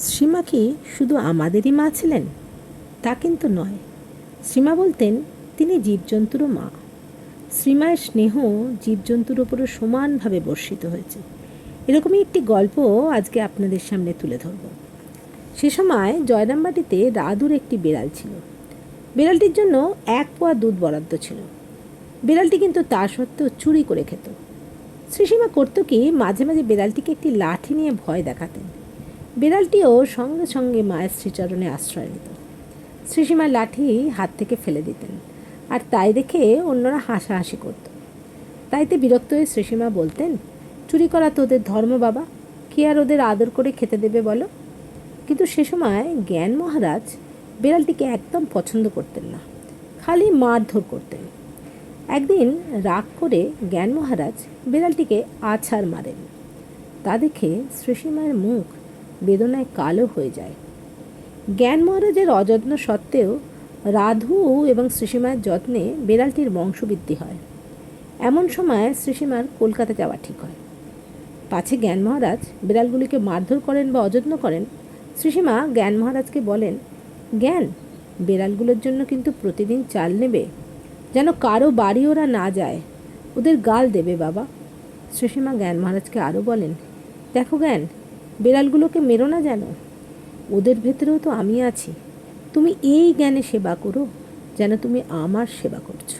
শ্রীমা কি শুধু আমাদেরই মা ছিলেন? তা কিন্তু নয়। শ্রীমা বলতেন তিনি জীবজন্তুরও মা। শ্রীমায়ের স্নেহ জীবজন্তুর ওপরও সমানভাবে বর্ষিত হয়েছে। এরকমই একটি গল্প আজকে আপনাদের সামনে তুলে ধরব। সে সময় জয়রামবাটিতে রাধুর একটি বিড়াল ছিল। বিড়ালটির জন্য 1 পোয়া দুধ বরাদ্দ ছিল। বিড়ালটি কিন্তু তা সত্ত্বেও চুরি করে খেত। শ্রীসীমা করত কি, মাঝে মাঝে বিড়ালটিকে একটি লাঠি নিয়ে ভয় দেখাতেন। বিড়ালটিও সঙ্গে সঙ্গে মায়ের শ্রীচরণে আশ্রয় নিত। শ্রীসীমার লাঠি হাত থেকে ফেলে দিতেন, আর তাই দেখে অন্যরা হাসাহাসি করত। তাইতে বিরক্ত হয়ে শ্রীসীমা বলতেন, চুরি করা তো ওদের ধর্ম বাবা, কে আর ওদের আদর করে খেতে দেবে বলো? কিন্তু সে সময় জ্ঞান মহারাজ বিড়ালটিকে একদম পছন্দ করতেন না, খালি মারধর করতেন। একদিন রাগ করে জ্ঞান মহারাজ বিড়ালটিকে আছাড় মারেন। তা দেখে শ্রীসীমার মুখ বেদনায় কালো হয়ে যায়। জ্ঞান মহারাজের অযত্ন সত্ত্বেও রাধু এবং শ্রীসীমার যত্নে বিড়ালটির বংশবৃদ্ধি হয়। এমন সময় শ্রীসীমার কলকাতা যাওয়া ঠিক হয়। পাছে জ্ঞান মহারাজ বিড়ালগুলিকে মারধর করেন বা অযত্ন করেন, শ্রীসীমা জ্ঞান মহারাজকে বলেন, জ্ঞান, বিড়ালগুলোর জন্য কিন্তু প্রতিদিন চাল নেবে, যেন কারো বাড়ি ওরা না যায়, ওদের গাল দেবে বাবা। শ্রীসীমা জ্ঞান মহারাজকে আরও বলেন, দেখো জ্ঞান, বিড়ালগুলোকে মেরো না যেন, ওদের ভেতরেও তো আমি আছি। তুমি এই জ্ঞানে সেবা করো যেন তুমি আমার সেবা করছো।